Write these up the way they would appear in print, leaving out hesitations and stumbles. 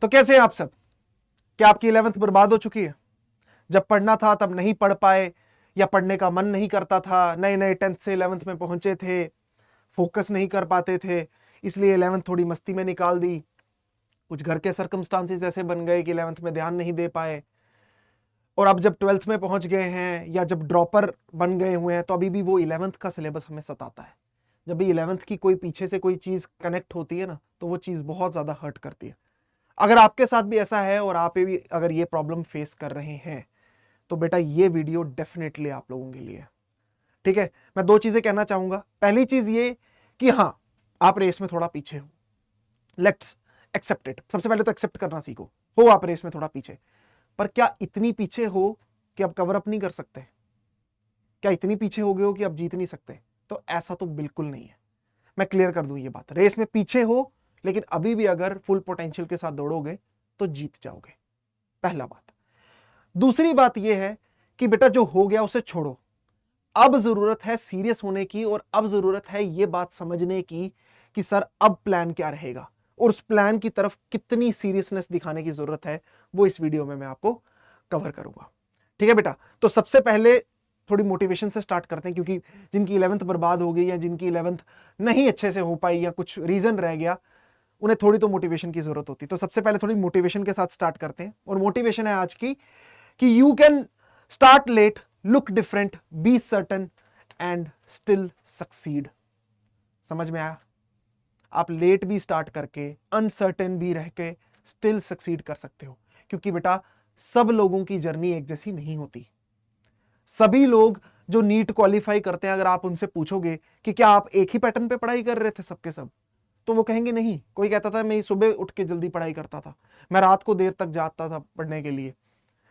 तो कैसे हैं आप सब? क्या आपकी 11th बर्बाद हो चुकी है? जब पढ़ना था तब नहीं पढ़ पाए, या पढ़ने का मन नहीं करता था, नए नए 10th से 11th में पहुंचे थे, फोकस नहीं कर पाते थे, इसलिए 11th थोड़ी मस्ती में निकाल दी। कुछ घर के सर्कमस्टांसेस ऐसे बन गए कि 11th में ध्यान नहीं दे पाए, और अब जब 12th में पहुंच गए हैं या जब ड्रॉपर बन गए हुए हैं तो अभी भी वो 11th का सिलेबस हमें सताता है। जब भी 11th की कोई पीछे से कोई चीज कनेक्ट होती है ना, तो वो चीज बहुत ज्यादा हर्ट करती है। अगर आपके साथ भी ऐसा है और आप भी अगर ये प्रॉब्लम फेस कर रहे हैं, तो बेटा ये वीडियो डेफिनेटली आप लोगों के लिए है। ठीक है, मैं दो चीजें कहना चाहूंगा। पहली चीज ये कि हाँ, आप रेस में थोड़ा पीछे हो, लेट्स एक्सेप्ट इट। सबसे पहले तो एक्सेप्ट करना सीखो, हो आप रेस में थोड़ा पीछे, पर क्या इतनी पीछे हो कि अब कवर अप नहीं कर सकते? क्या इतनी पीछे हो गए हो कि अब जीत नहीं सकते? तो ऐसा तो बिल्कुल नहीं है। मैं क्लियर कर दूं ये बात, रेस में पीछे हो लेकिन अभी भी अगर फुल पोटेंशियल के साथ दौड़ोगे तो जीत जाओगे, पहला बात। दूसरी बात यह है कि बेटा जो हो गया उसे छोड़ो। अब जरूरत है सीरियस होने की, और अब जरूरत है यह बात समझने की कि सर अब प्लान क्या रहेगा, और उस प्लान की तरफ कितनी सीरियसनेस दिखाने की जरूरत है, वो इस वीडियो में मैं आपको कवर करूंगा। ठीक है बेटा, तो सबसे पहले थोड़ी मोटिवेशन से स्टार्ट करते हैं, क्योंकि जिनकी 11th बर्बाद हो गई या जिनकी 11th नहीं अच्छे से हो पाई या कुछ रीजन रह गया, उन्हें थोड़ी तो मोटिवेशन की जरूरत होती है। तो सबसे पहले थोड़ी मोटिवेशन के साथ स्टार्ट करते हैं, और मोटिवेशन है आज की कि you can start late, look different, be certain and still succeed. समझ में आया? आप लेट भी स्टार्ट करके, अनसर्टेन भी रह के स्टिल सक्सीड कर सकते हो, क्योंकि बेटा सब लोगों की जर्नी एक जैसी नहीं होती। सभी लोग जो नीट क्वालिफाई करते हैं, अगर आप उनसे पूछोगे कि क्या आप एक ही पैटर्न पे पढ़ाई कर रहे थे सबके सब, तो वो कहेंगे नहीं। कोई कहता था मैं सुबह उठ के जल्दी पढ़ाई करता था, मैं रात को देर तक जागता था पढ़ने के लिए,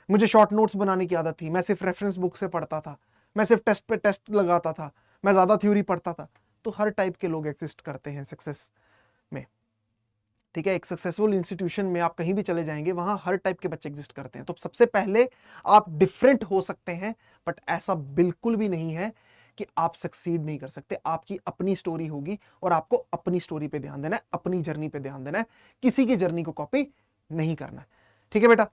मुझे शॉर्ट नोट्स बनाने की आदत थी, मैं सिर्फ रेफरेंस बुक से पढ़ता था, मैं सिर्फ टेस्ट पे टेस्ट लगाता था, मैं ज्यादा थ्योरी पढ़ता था। तो हर टाइप के लोग एग्जिस्ट करते हैं सक्सेस में। ठीक है, एक सक्सेसफुल इंस्टीट्यूशन में आप कहीं भी चले जाएंगे, वहां हर टाइप के बच्चे एग्जिस्ट करते हैं। तो सबसे पहले आप डिफरेंट हो सकते हैं, बट ऐसा बिल्कुल भी नहीं है कि आप सक्सीड नहीं कर सकते। आपकी अपनी स्टोरी होगी, और आपको अपनी स्टोरी पे ध्यान देना है, अपनी जर्नी पे ध्यान देना है, किसी की जर्नी को कॉपी नहीं करना है। ठीक है बेटा,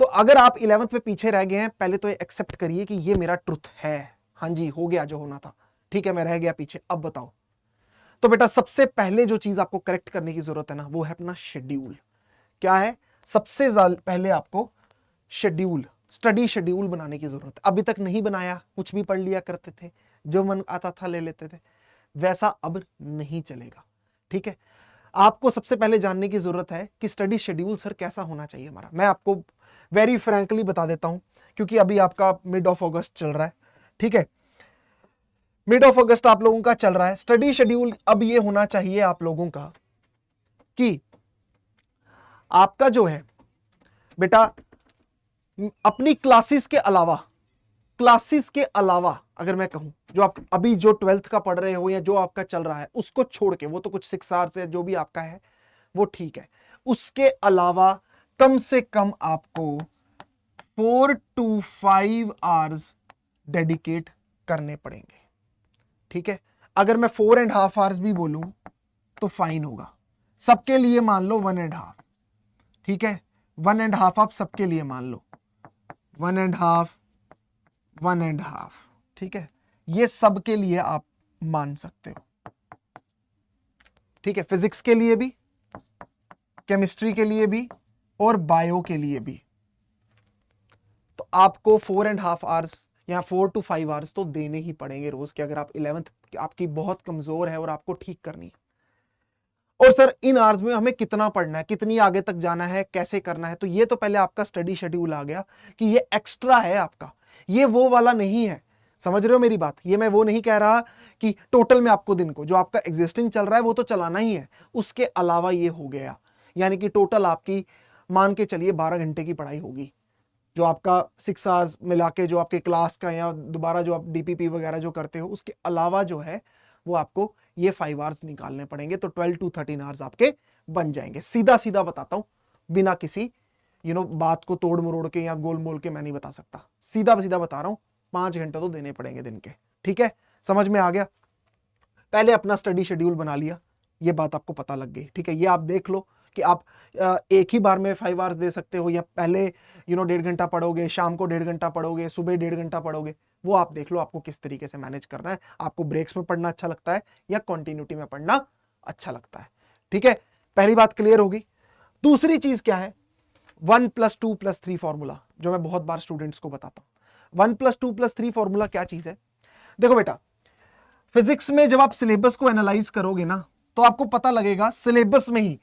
तो अगर आप 11th में पीछे रह गए हैं, पहले तो ये एक्सेप्ट करिए कि ये मेरा ट्रुथ है। हाँ जी, हो गया जो होना था, ठीक है, मैं रह गया पीछे, अब बताओ। तो बेटा सबसे पहले जो चीज आपको करेक्ट करने की जरूरत है ना, वो है अपना शेड्यूल। क्या है? सबसे पहले आपको शेड्यूल, स्टडी शेड्यूल बनाने की जरूरत है। अभी तक नहीं बनाया, कुछ भी पढ़ लिया करते थे, जो मन आता था ले लेते थे, वैसा अब नहीं चलेगा। ठीक है, आपको सबसे पहले जानने की जरूरत है कि स्टडी शेड्यूल सर कैसा होना चाहिए हमारा। मैं आपको वेरी फ्रैंकली बता देता हूं, क्योंकि अभी आपका मिड ऑफ अगस्त चल रहा है। ठीक है, मिड ऑफ अगस्त आप लोगों का चल रहा है। स्टडी शेड्यूल अब ये होना चाहिए आप लोगों का कि आपका जो है बेटा, अपनी क्लासेस के अलावा अगर मैं कहूं, जो आप अभी जो 12th का पढ़ रहे हो या जो आपका चल रहा है उसको छोड़ के, वो तो कुछ 6 आवर्स है जो भी आपका है वो ठीक है, उसके अलावा कम से कम आपको 4 to 5 आवर्स डेडिकेट करने पड़ेंगे। ठीक है, अगर मैं 4.5 आवर्स भी बोलूं तो फाइन होगा। सबके लिए मान लो 1.5, ठीक है, 1.5 आप सबके लिए मान लो, 1.5, ठीक है, ये सबके लिए आप मान सकते हो। ठीक है, फिजिक्स के लिए भी, केमिस्ट्री के लिए भी, और बायो के लिए भी। तो आपको 4.5 आवर्स या 4 to 5 आवर्स तो देने ही पड़ेंगे रोज के, अगर आप 11th आपकी बहुत कमजोर है और आपको ठीक करनी है। और सर इन आवर्स में हमें कितना पढ़ना है, कितनी आगे तक जाना है, कैसे करना है, तो ये तो पहले आपका स्टडी शेड्यूल आ गया कि ये एक्स्ट्रा है आपका, ये वो वाला नहीं है। समझ रहे हो मेरी बात? ये मैं वो नहीं कह रहा कि टोटल में आपको दिन को जो आपका एग्जिस्टिंग चल रहा है वो तो चलाना ही है, उसके अलावा ये हो गया, यानी कि टोटल आपकी मान के चलिए 12 घंटे की पढ़ाई होगी, जो आपका 6 आवर्स मिला के जो आपके क्लास का या दोबारा जो आप डीपीपी वगैरह जो करते हो उसके अलावा जो है वो आपको ये 5 आवर्स निकालने पड़ेंगे। तो 12 to 13 आवर्स आपके बन जाएंगे। सीधा सीधा बताता हूं, बिना किसी बात को तोड़ मरोड़ के या गोल मोल के मैं नहीं बता सकता, सीधा सीधा बता रहा हूं, 5 घंटे तो देने पड़ेंगे दिन के। ठीक है, समझ में आ गया? पहले अपना स्टडी शेड्यूल बना लिया, ये बात आपको पता लग गई। ठीक है, ये आप देख लो कि आप एक ही बार में 5 आवर्स दे सकते हो, या पहले 1.5 घंटा पढ़ोगे, शाम को 1.5 घंटा पढ़ोगे, सुबह 1.5 घंटा पढ़ोगे, वो आप देख लो आपको किस तरीके से मैनेज करना है। आपको ब्रेक्स में पढ़ना अच्छा लगता है या कॉन्टिन्यूटी में पढ़ना अच्छा लगता है। ठीक है, पहली बात क्लियर होगी। दूसरी चीज क्या है, 1+2+3 फॉर्मूला, जो मैं बहुत बार स्टूडेंट्स को बताता हूं। 1+2+3 फॉर्मूला क्या चीज है? देखो बेटा, फिजिक्स में जब आप सिलेबस को एनालाइज करोगे ना, तो आपको पता लगेगा सिलेबस में ही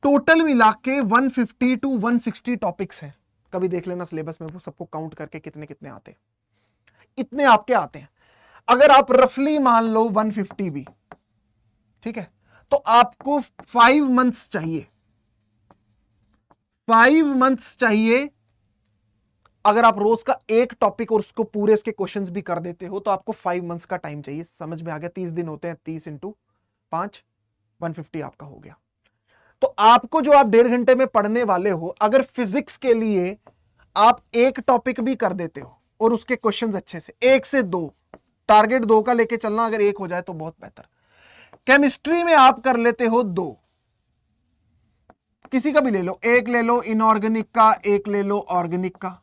टोटल मिला के 150 to 160 टॉपिक्स हैं। कभी देख लेना सिलेबस में, वो सबको काउंट करके कितने कितने आते हैं, इतने आपके आते हैं। अगर आप रफली मान लो 150 भी, ठीक है, तो आपको 5 मंथ्स चाहिए, 5 मंथ्स चाहिए। अगर आप रोज का एक टॉपिक और उसको पूरे इसके क्वेश्चंस भी कर देते हो, तो आपको 5 मंथ्स का टाइम चाहिए। समझ में आ गया? 30 दिन होते हैं, 30 × 5, 150 आपका हो गया। तो आपको जो आप 1.5 घंटे में पढ़ने वाले हो, अगर फिजिक्स के लिए आप एक टॉपिक भी कर देते हो और उसके क्वेश्चंस अच्छे से, 1 से 2, टारगेट 2 का लेके चलना, अगर 1 हो जाए तो बहुत बेहतर। केमिस्ट्री में आप कर लेते हो 2, किसी का भी ले लो, एक ले लो इनऑर्गेनिक का, एक ले लो ऑर्गेनिक का,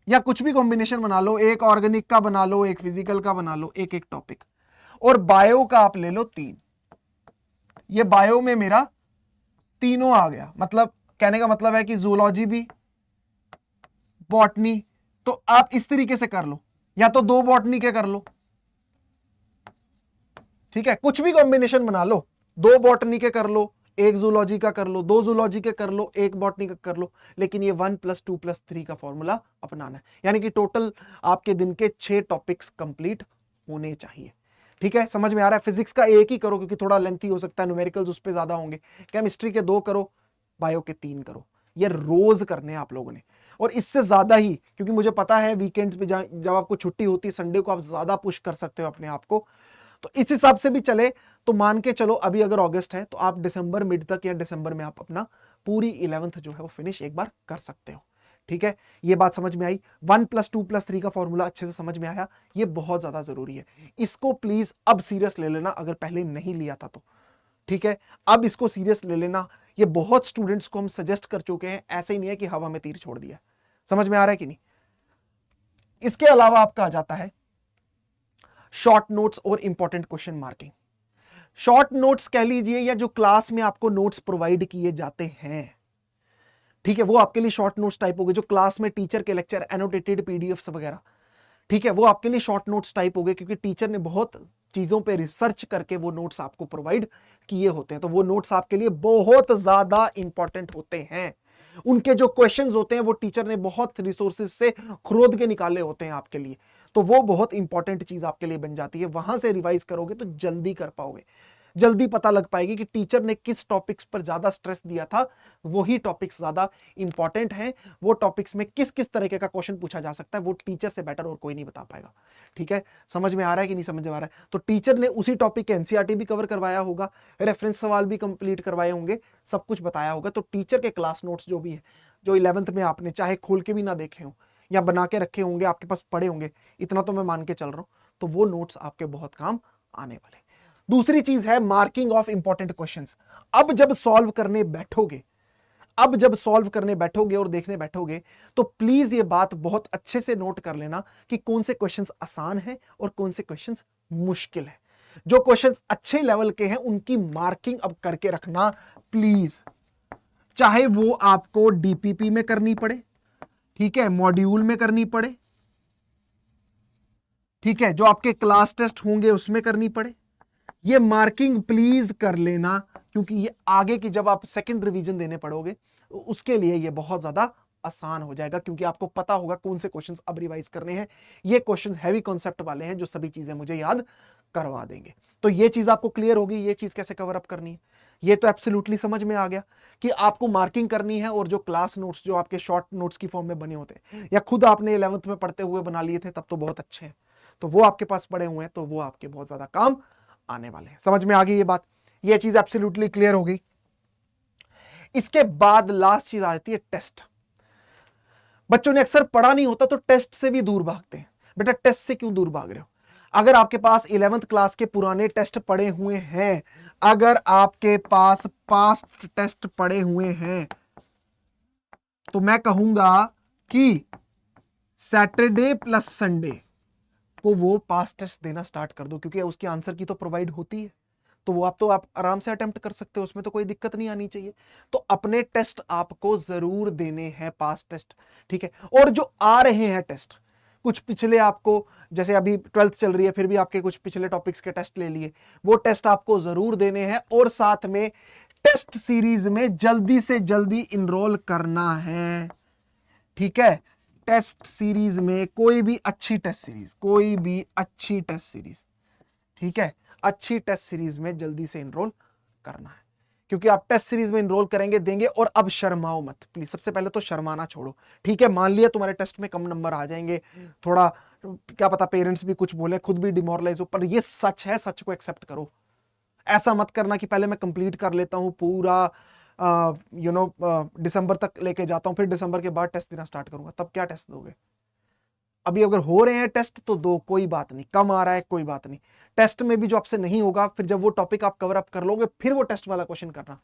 या कुछ भी कॉम्बिनेशन बना लो, एक ऑर्गेनिक का बना लो, एक फिजिकल का बना लो, एक एक टॉपिक। और बायो का आप ले लो 3। ये बायो में मेरा तीनों आ गया, मतलब कहने का मतलब है कि जूलॉजी भी, बॉटनी, तो आप इस तरीके से कर लो, या तो 2 बॉटनी के कर लो, ठीक है, कुछ भी कॉम्बिनेशन बना लो, 2 बॉटनी के कर लो, 1 जूलॉजी का कर लो, 2 जूलॉजी के कर लो, 1 बॉटनी का कर लो, लेकिन ये 1+2+3 का फॉर्मूला अपनाना है। यानी कि टोटल आपके दिन के 6 टॉपिक्स कंप्लीट होने चाहिए। ठीक है, समझ में आ रहा है? फिजिक्स का एक ही करो क्योंकि थोड़ा लेंथी हो सकता है, न्यूमेरिकल्स उस पर ज्यादा होंगे। केमिस्ट्री के 2 करो, बायो के 3 करो। ये रोज करने हैं आप लोगों ने, और इससे ज्यादा ही, क्योंकि मुझे पता है वीकेंड्स पे जब आपको छुट्टी होती है, संडे को आप ज्यादा पुश कर सकते हो अपने आप को, तो इस हिसाब से भी चले तो मान के चलो अभी अगर अगस्त है तो आप दिसंबर मिड तक या दिसंबर में आप अपना पूरी 11th जो है वो फिनिश एक बार कर सकते हो। ठीक है, ये बात समझ में आई? 1+2+3 का फॉर्मूला अच्छे से समझ में आया? ये बहुत ज्यादा जरूरी है, इसको प्लीज अब सीरियस ले लेना, अगर पहले नहीं लिया था तो। ठीक है, अब इसको सीरियस ले लेना। ये बहुत स्टूडेंट्स को हम सजेस्ट कर चुके हैं, ऐसे ही नहीं है कि हवा में तीर छोड़ दिया। समझ में आ रहा है कि नहीं? इसके अलावा आपका आ जाता है शॉर्ट नोट्स और important question marking. Short notes कह लीजिए, या जो क्लास में आपको नोट्स प्रोवाइड किए जाते हैं, ठीक है, वो आपके लिए शॉर्ट नोट्स टाइप हो गए। जो क्लास में टीचर के लेक्चर, एनोटेटेड पीडीएफ्स वगैरह, ठीक है, वो आपके लिए शॉर्ट नोट्स टाइप हो गए, क्योंकि टीचर ने बहुत चीजों पे रिसर्च करके वो नोट्स आपको प्रोवाइड किए होते हैं। तो वो नोट्स आपके लिए बहुत ज्यादा इंपॉर्टेंट होते हैं। उनके जो क्वेश्चंस होते हैं वो टीचर ने बहुत रिसोर्सेज से खोद के निकाले होते हैं आपके लिए, तो वो बहुत इंपॉर्टेंट चीज आपके लिए बन जाती है। वहां से रिवाइज करोगे तो जल्दी कर पाओगे, जल्दी पता लग पाएगी कि टीचर ने किस टॉपिक्स पर ज्यादा स्ट्रेस दिया था, वही टॉपिक्स ज्यादा इंपॉर्टेंट हैं। वो टॉपिक्स में किस किस तरीके का क्वेश्चन पूछा जा सकता है, वो टीचर से बेटर और कोई नहीं बता पाएगा। ठीक है, समझ में आ रहा है कि नहीं समझ में आ रहा है? तो टीचर ने उसी टॉपिक के एनसीईआरटी भी कवर करवाया होगा, रेफरेंस सवाल भी कंप्लीट करवाए होंगे, सब कुछ बताया होगा। तो टीचर के क्लास नोट्स जो भी है, जो 11th में आपने चाहे खोल के भी ना देखे हो या बना के रखे होंगे, आपके पास पड़े होंगे, इतना तो मैं मान के चल रहा हूं, तो वो नोट्स आपके बहुत काम आने वाले। दूसरी चीज है मार्किंग ऑफ इंपॉर्टेंट क्वेश्चंस। अब जब सॉल्व करने बैठोगे, और देखने बैठोगे, तो प्लीज ये बात बहुत अच्छे से नोट कर लेना कि कौन से क्वेश्चंस आसान हैं और कौन से क्वेश्चंस मुश्किल हैं। जो क्वेश्चंस अच्छे लेवल के हैं उनकी मार्किंग अब करके रखना प्लीज, चाहे वो आपको डीपीपी में करनी पड़े, ठीक है, मॉड्यूल में करनी पड़े, ठीक है, जो आपके क्लास टेस्ट होंगे उसमें करनी पड़े, ये मार्किंग प्लीज कर लेना, क्योंकि ये आगे की जब आप सेकंड रिवीजन देने पड़ोगे उसके लिए ये बहुत ज्यादा आसान हो जाएगा, क्योंकि आपको पता होगा कौन से क्वेश्चंस अब रिवाइज करने हैं। ये क्वेश्चंस हैवी कॉन्सेप्ट वाले हैं, जो सभी चीजें मुझे याद करवा देंगे। तो ये चीज आपको क्लियर होगी, ये चीज कैसे कवर अप करनी है, ये तो एब्सोल्युटली समझ में आ गया कि आपको मार्किंग करनी है। और जो क्लास नोट्स जो आपके शॉर्ट नोट्स की फॉर्म में बने होते हैं, या खुद आपने 11th में पढ़ते हुए बना लिए थे, तब तो बहुत अच्छे हैं, तो वो आपके पास पड़े हुए हैं, तो वो आपके बहुत ज्यादा काम आने वाले हैं। समझ में आ गई ये बात? ये चीज एब्सोल्युटली क्लियर हो गई। इसके बाद लास्ट चीज आ जाती है टेस्ट। बच्चों ने अक्सर पढ़ा नहीं होता तो टेस्ट से भी दूर भागते हैं। बेटा टेस्ट से क्यों दूर भाग रहे हो? अगर आपके पास 11th क्लास के पुराने टेस्ट पड़े हुए हैं, अगर आपके पास पास्ट टेस्ट पड़े हुए हैं, तो मैं कहूंगा कि सैटरडे प्लस संडे को वो पास्ट टेस्ट देना स्टार्ट कर दो, क्योंकि उसकी आंसर की तो प्रोवाइड होती है, तो वो आप आराम से अटेम्प्ट कर सकते हो, उसमें तो कोई दिक्कत नहीं आनी चाहिए। तो अपने टेस्ट आपको जरूर देने हैं, पास्ट टेस्ट, ठीक है। और जो आ रहे हैं टेस्ट, कुछ पिछले आपको, जैसे अभी 12th चल रही है, फिर भी आपके कुछ पिछले टॉपिक्स के टेस्ट ले लिए, वो टेस्ट आपको जरूर देने हैं। और साथ में टेस्ट सीरीज में जल्दी से जल्दी इनरोल करना है, ठीक है। टेस्ट सीरीज में कोई भी अच्छी टेस्ट सीरीज, ठीक है, अच्छी टेस्ट सीरीज में जल्दी से इनरोल करना है, क्योंकि आप टेस्ट सीरीज में इनरोल करेंगे, देंगे। और अब शर्माओ मत प्लीज, सबसे पहले तो शर्माना छोड़ो, ठीक है। मान लिया तुम्हारे टेस्ट में कम नंबर आ जाएंगे, थोड़ा क्या पता पेरेंट्स भी कुछ बोले, खुद भी डिमोरलाइज हो, पर ये सच है, सच को एक्सेप्ट करो। ऐसा मत करना कि पहले मैं कंप्लीट कर लेता हूं पूरा, दिसंबर तक लेके जाता हूं, फिर दिसंबर के बाद टेस्ट देना स्टार्ट करूंगा। तब क्या टेस्ट दोगे? अभी अगर हो रहे हैं टेस्ट तो दो, कोई बात नहीं। कम आ रहा है कोई बात नहीं, टेस्ट में भी जो आपसे नहीं होगा, फिर जब वो टॉपिक आप कवर अप कर लोगे, फिर वो टेस्ट वाला क्वेश्चन करना,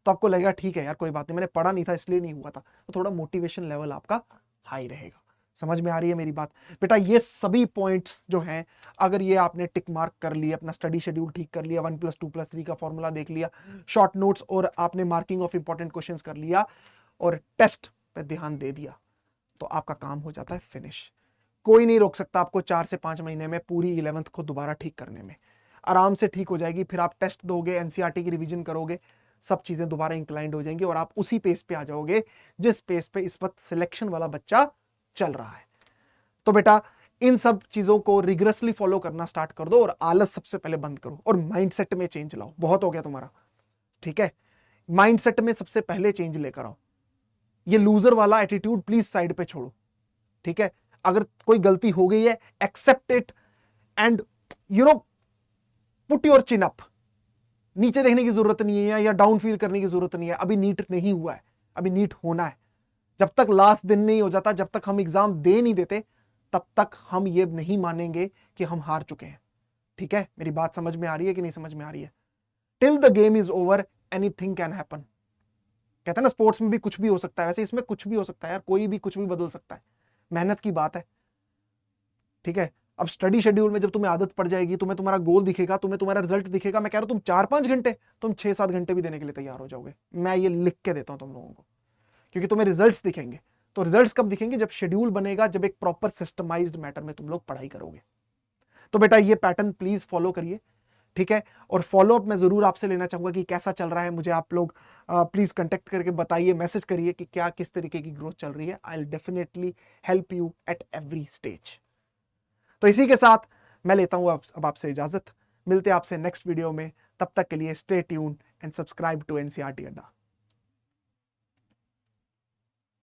तो आपको लगेगा ठीक है यार कोई बात नहीं, मैंने पढ़ा नहीं था इसलिए नहीं हुआ था, तो थोड़ा मोटिवेशन लेवल आपका हाई रहेगा। समझ में आ रही है मेरी बात? बेटा ये सभी पॉइंट्स जो हैं, अगर ये आपने टिक मार्क कर लिया, अपना स्टडी शेड्यूल ठीक कर लिया, 1+2+3 का फॉर्मूला देख लिया, शॉर्ट नोट्स और आपने मार्किंग ऑफ इंपॉर्टेंट क्वेश्चंस कर लिया, और टेस्ट पे ध्यान दे दिया, तो आपका काम हो जाता है फिनिश। कोई नहीं रोक सकता आपको 4 से 5 महीने में पूरी 11th को दोबारा ठीक करने में। आराम से ठीक हो जाएगी, फिर आप टेस्ट दोगे, एनसीईआरटी की रिवीजन करोगे, सब चीजें दोबारा इंक्लाइंड हो जाएंगी, और आप उसी पेस पे आ जाओगे जिस पेस पे इस वक्त सिलेक्शन वाला बच्चा चल रहा है। तो बेटा इन सब चीजों को रिग्रेसली फॉलो करना स्टार्ट कर दो, और आलस सबसे पहले बंद करो, और माइंडसेट में चेंज लाओ। बहुत हो गया तुम्हारा, ठीक है। माइंडसेट में सबसे पहले चेंज लेकर आओ, ये लूजर वाला एटीट्यूड प्लीज साइड पे छोड़ो, ठीक है। अगर कोई गलती हो गई है, accept it and put your chin up. नीचे देखने की जरूरत नहीं है, या डाउन फील करने की जरूरत नहीं है। अभी नीट नहीं हुआ है, अभी नीट होना है। जब तक लास्ट दिन नहीं हो जाता, जब तक हम एग्जाम दे नहीं देते, तब तक हम ये नहीं मानेंगे कि हम हार चुके हैं, ठीक है। मेरी बात समझ में आ रही है कि नहीं समझ में आ रही है? Till the game is over anything can happen. कहते हैं ना स्पोर्ट्स में भी कुछ भी हो सकता है, वैसे इसमें कुछ भी हो सकता है यार, कोई भी कुछ भी बदल सकता है, मेहनत की बात है, ठीक है। अब स्टडी शेड्यूल में जब तुम्हें आदत पड़ जाएगी, तुम्हें तुम्हारा गोल दिखेगा, तुम्हें तुम्हारा रिजल्ट दिखेगा, मैं कह रहा हूं तुम 4-5 घंटे, तुम 6-7 घंटे भी देने के लिए तैयार हो जाओगे। मैं ये लिख के देता हूं तुम लोगों को, क्योंकि तुम्हें रिजल्ट्स दिखेंगे। तो रिजल्ट्स कब दिखेंगे? जब शेड्यूल बनेगा, जब एक प्रॉपर सिस्टमाइज्ड मैटर में तुम लोग पढ़ाई करोगे। तो बेटा ये पैटर्न प्लीज फॉलो करिए, ठीक है। और फॉलोअप मैं जरूर आपसे लेना चाहूंगा कि कैसा चल रहा है, मुझे आप लोग प्लीज कांटेक्ट करके बताइए, मैसेज करिए कि क्या किस तरीके की ग्रोथ चल रही है। I will definitely help you at every stage. तो इसी के साथ मैं लेता हूं अब आपसे इजाजत। मिलते हैं आपसे नेक्स्ट वीडियो में, तब तक के लिए stay tuned and subscribe to NCERT अड्डा।